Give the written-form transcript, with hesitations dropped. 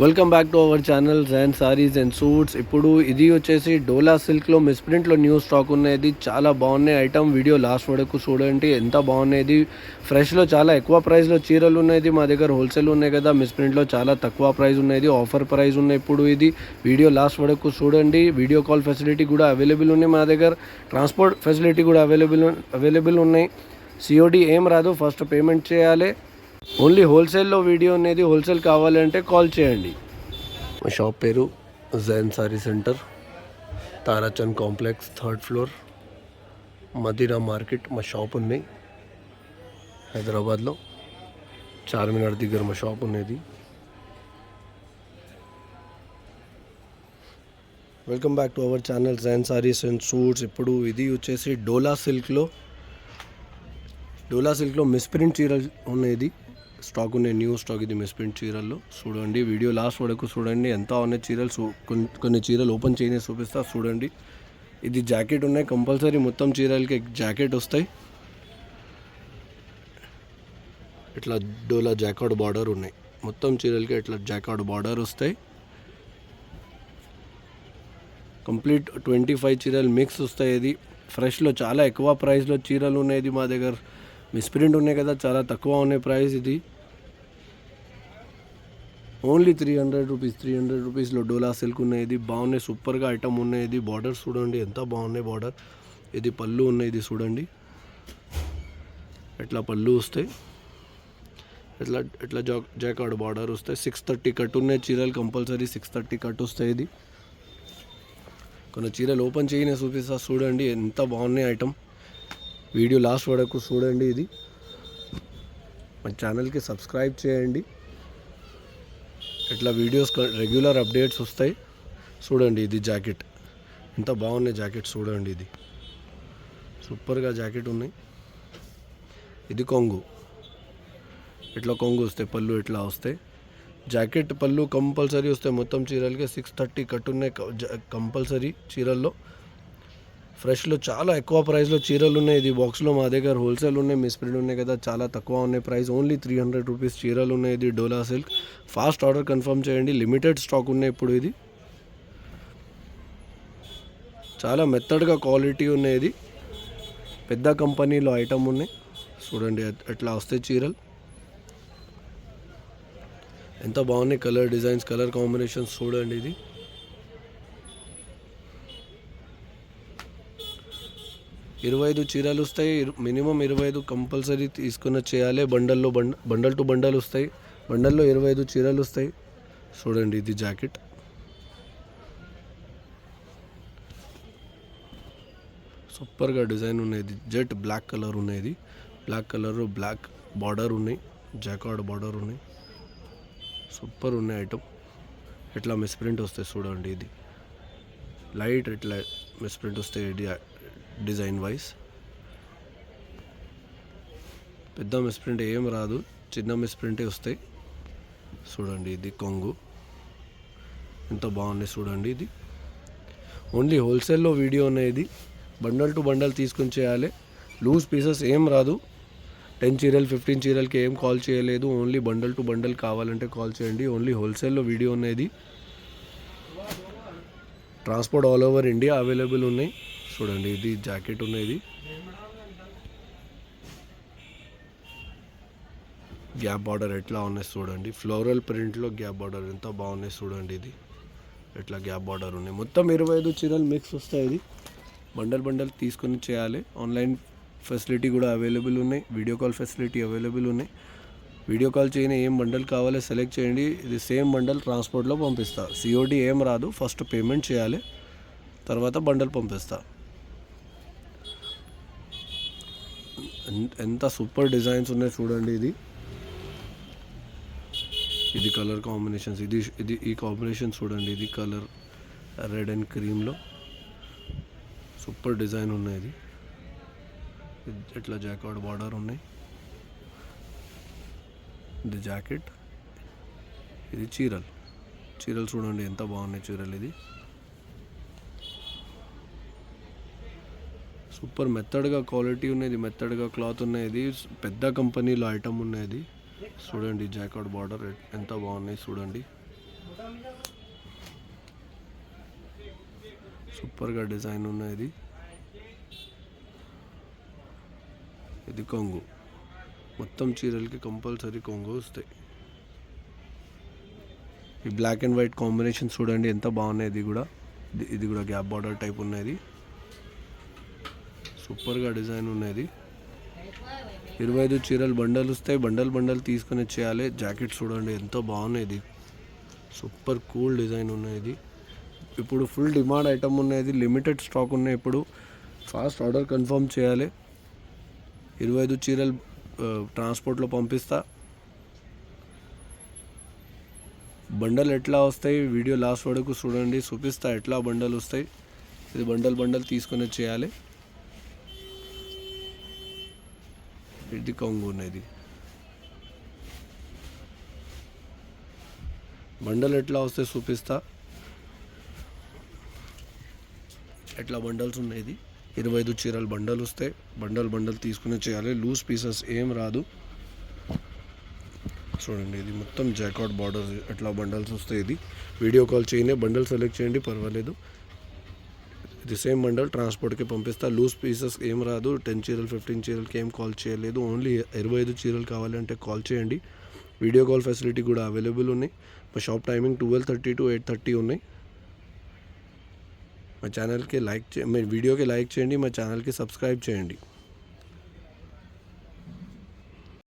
Welcome back to our channel Jain sarees and suits. ఇప్పుడు ఇది వచ్చేసి డోలా సిల్క్లో మిస్ప్రింట్లో న్యూ స్టాక్ ఉన్నది. చాలా బాగున్నాయి ఐటమ్. వీడియో లాస్ట్ వరకు చూడండి, ఎంత బాగున్నది. ఫ్రెష్లో చాలా ఎక్కువ ప్రైస్లో చీరలు ఉన్నది మా దగ్గర. హోల్సేల్ ఉన్నాయి కదా, మిస్ప్రింట్లో చాలా తక్కువ ప్రైస్ ఉన్నది, ఆఫర్ ప్రైస్ ఉన్నాయి. ఇప్పుడు ఇది వీడియో లాస్ట్ వరకు చూడండి. వీడియో కాల్ ఫెసిలిటీ కూడా అవైలబుల్ ఉన్నాయి మా దగ్గర. ట్రాన్స్పోర్ట్ ఫెసిలిటీ కూడా అవైలబుల్ ఉన్నాయి. సిఓడి ఏం రాదు, ఫస్ట్ పేమెంట్ చేయాలి. ఓన్లీ హోల్సేల్లో వీడియో అనేది. హోల్సేల్ కావాలంటే కాల్ చేయండి. మా షాప్ పేరు Jain sari centre, Tarachand complex, 3rd floor, Madina market. మా షాప్ ఉన్నాయి హైదరాబాద్లో, చార్మినార్ దగ్గర మా షాప్ ఉన్నది. Welcome back to our channel Jain sarees and suits. ఇప్పుడు ఇది వచ్చేసి డోలా సిల్క్లో మిస్ప్రింట్ చీరలు ఉన్నది స్టాక్ ఉన్నాయి, న్యూ స్టాక్ ఇది మిస్ప్రింట్ చీరల్లో. చూడండి, వీడియో లాస్ట్ వరకు చూడండి, ఎంత ఉన్నాయి చీరలు. కొన్ని చీరలు ఓపెన్ చేయని చూపిస్తా, చూడండి. ఇది జాకెట్ ఉన్నాయి కంపల్సరీ, మొత్తం చీరలకి జాకెట్ వస్తాయి. ఇట్లా డోలా జాకార్డ్ బార్డర్ ఉన్నాయి, మొత్తం చీరలకి ఇట్లా జాకార్డ్ బార్డర్ వస్తాయి. కంప్లీట్ 25 చీరలు మిక్స్ వస్తాయి. ఇది ఫ్రెష్లో చాలా ఎక్కువ ప్రైస్లో చీరలు ఉన్నాయి మా దగ్గర. మిస్ప్రింట్ ఉన్నాయి కదా, చాలా తక్కువ ఉన్నాయి ప్రైస్. ఇది ఓన్లీ 300 రూపీస్లో డోలా సిల్క్ ఉన్నాయి. ఇది బాగున్నాయి, సూపర్గా ఐటమ్ ఉన్నాయి. ఇది బార్డర్ చూడండి, ఎంత బాగున్నాయి బార్డర్. ఇది పళ్ళు ఉన్నాయి, ఇది చూడండి, ఎట్లా పళ్ళు వస్తాయి, ఎట్లా జాకార్డ్ బార్డర్ వస్తాయి. 630 కట్ ఉన్నాయి చీరలు, కంపల్సరీ 630 కట్ వస్తాయి. ఇది కొన్ని చీరలు ఓపెన్ చేయని చూపిస్తా, చూడండి, ఎంత బాగున్నాయి ఐటమ్. వీడియో లాస్ట్ వరకు చూడండి. ఇది మా ఛానల్కి సబ్స్క్రైబ్ చేయండి, ఇట్లా వీడియోస్ రెగ్యులర్ అప్డేట్స్ వస్తాయి. చూడండి, ఇది జాకెట్, ఎంత బాగున్నాయి జాకెట్ చూడండి. ఇది సూపర్గా జాకెట్ ఉన్నాయి. ఇది కొంగు, ఇట్లా కొంగు వస్తాయి, పళ్ళు ఇట్లా వస్తాయి. జాకెట్ పళ్ళు కంపల్సరీ వస్తాయి. మొత్తం చీరలకి 630 కట్ ఉన్నాయి కంపల్సరీ చీరల్లో. ఫ్రెష్లో చాలా ఎక్కువ ప్రైస్లో చీరలు ఉన్నాయి. ఇది బాక్స్లో మా దగ్గర హోల్సేల్ ఉన్నాయి, మిస్ప్రింట్ ఉన్నాయి కదా, చాలా తక్కువ ఉన్నాయి ప్రైస్. ఓన్లీ 300 రూపీస్ చీరలు ఉన్నాయి. ఇది డోలా సిల్క్. ఫాస్ట్ ఆర్డర్ కన్ఫర్మ్ చేయండి, లిమిటెడ్ స్టాక్ ఉన్నాయి ఇప్పుడు. ఇది చాలా మెత్తడ్గా క్వాలిటీ ఉన్నాయి. ఇది పెద్ద కంపెనీలో ఐటమ్ ఉన్నాయి. చూడండి ఎట్లా వస్తాయి చీరలు, ఎంత బాగున్నాయి. కలర్ డిజైన్స్, కలర్ కాంబినేషన్స్ చూడండి. ఇది ఇరవై 25 చీరలు వస్తాయి. మినిమం 25 కంపల్సరీ తీసుకున్న చేయాలి. బండల్ టు బండల్ వస్తాయి. బండల్లో 25 చీరలు వస్తాయి. చూడండి, ఇది జాకెట్, సూపర్గా డిజైన్ ఉన్నది. జెట్ బ్లాక్ కలర్ ఉన్నది, బ్లాక్ కలర్ బ్లాక్ బార్డర్ ఉన్నాయి, జాకార్డ్ బార్డర్ ఉన్నాయి. సూపర్ ఉన్నాయి ఐటమ్. ఇట్లా మిస్ప్రింట్ వస్తాయి చూడండి. ఇది లైట్ ఇట్లా మిస్ప్రింట్ వస్తాయి. ఇది డిజైన్ వైజ్ పెద్ద మిస్ప్రింట్ ఏం రాదు, చిన్న మిస్ప్రింటే వస్తాయి. చూడండి, ఇది కొంగు, ఎంత బాగుంది చూడండి. ఇది ఓన్లీ హోల్సేల్లో వీడియో అనేది. బండల్ టు బండల్ తీసుకొని చేయాలి, లూజ్ పీసెస్ ఏం రాదు. 10 చీరలు 15 చీరలకి ఏం కాల్ చేయలేదు. ఓన్లీ బండల్ టు బండల్ కావాలంటే కాల్ చేయండి. ఓన్లీ హోల్సేల్లో వీడియో అనేది. Transport all over India available ఉన్నాయి. చూడండి, ఇది జాకెట్ ఉన్నది. గ్యాప్ బార్డర్ ఎట్లా ఉన్నాయి చూడండి. ఫ్లోరల్ ప్రింట్లో గ్యాప్ బార్డర్ ఎంత బాగున్నాయి చూడండి. ఇది ఎట్లా గ్యాప్ బార్డర్ ఉన్నాయి. మొత్తం 25 చీరలు మిక్స్ వస్తాయి. ఇది బండల్ తీసుకొని చేయాలి. ఆన్లైన్ ఫెసిలిటీ కూడా అవైలబుల్ ఉన్నాయి, వీడియో కాల్ ఫెసిలిటీ అవైలబుల్ ఉన్నాయి. వీడియో కాల్ చేయని ఏం బండల్ కావాలో సెలెక్ట్ చేయండి. ఇది సేమ్ బండల్ ట్రాన్స్పోర్ట్లో పంపిస్తా. సిఓడి ఏం రాదు, ఫస్ట్ పేమెంట్ చేయాలి, తర్వాత బండల్ పంపిస్తా. ఎంత సూపర్ డిజైన్స్ ఉన్నాయి చూడండి. ఇది కలర్ కాంబినేషన్స్, ఇది ఈ కాంబినేషన్ చూడండి. ఇది కలర్ రెడ్ అండ్ క్రీమ్లో సూపర్ డిజైన్ ఉన్నాయి. ఇది ఇట్లా జాకార్డ్ బార్డర్ ఉన్నాయి. ఇది జాకెట్, ఇది చీరలు చూడండి, ఎంత బాగున్నాయి చీరలు. ఇది సూపర్ మెత్తడ్గా క్వాలిటీ ఉన్నది, మెత్తడ్గా క్లాత్ ఉన్నది. పెద్ద కంపెనీలో ఐటమ్ ఉన్నది. చూడండి, జాకార్డ్ బార్డర్ ఎంత బాగున్నాయి చూడండి. సూపర్గా డిజైన్ ఉన్నది. ఇది కొంగు, మొత్తం చీరలకి కంపల్సరీ కొంగు వస్తాయి. ఈ బ్లాక్ అండ్ వైట్ కాంబినేషన్ చూడండి ఎంత బాగున్నాయి. ఇది కూడా గ్యాప్ బార్డర్ టైప్ ఉన్నది. సూపర్గా డిజైన్ ఉన్నది. 25 చీరలు బండల్ వస్తాయి. బండల్ తీసుకొని చేయాలి. జాకెట్ చూడండి ఎంత బాగున్నది. సూపర్ కూల్ డిజైన్ ఉన్నది. ఇప్పుడు ఫుల్ డిమాండ్ ఐటమ్ ఉన్నది. లిమిటెడ్ స్టాక్ ఉన్నాయి. ఇప్పుడు ఫాస్ట్ ఆర్డర్ కన్ఫర్మ్ చేయాలి. 25 చీరలు ట్రాన్స్పోర్ట్లో పంపిస్తా. బండల్ ఎట్లా వస్తాయి వీడియో లాస్ట్ వరకు చూడండి, చూపిస్తా ఎట్లా బండల్ వస్తాయి. ఇది బండల్ తీసుకొని చేయాలి. ఇది కొంగు ఉన్నది. బండల్ ఎట్లా వస్తాయి చూపిస్తా. ఎట్లా బండల్స్ ఉన్నాయి. 25 చీరలు బండల్ వస్తాయి. బండల్ తీసుకుని చేయాలి. లూజ్ పీసెస్ ఏం రాదు. చూడండి ఇది మొత్తం జాకాట్ బార్డర్ ఎట్లా బండల్స్ వస్తాయి. ఇది వీడియో కాల్ చేయండి, బండల్ సెలెక్ట్ చేయండి, పర్వాలేదు. ఇది సేమ్ బండల్ ట్రాన్స్పోర్ట్కి పంపిస్తా. లూజ్ పీసెస్ ఏం రాదు. 10 చీరలు 15 చీరలకి ఏం కాల్ చేయలేదు. ఓన్లీ 25 చీరలు కావాలంటే కాల్ చేయండి. వీడియో కాల్ ఫెసిలిటీ కూడా అవైలబుల్ ఉన్నాయి. మా షాప్ టైమింగ్ 12:30 to 8:30 ఉన్నాయి. మా ఛానల్కి మీ వీడియోకి లైక్ చేయండి, మా ఛానల్కి సబ్స్క్రైబ్ చేయండి.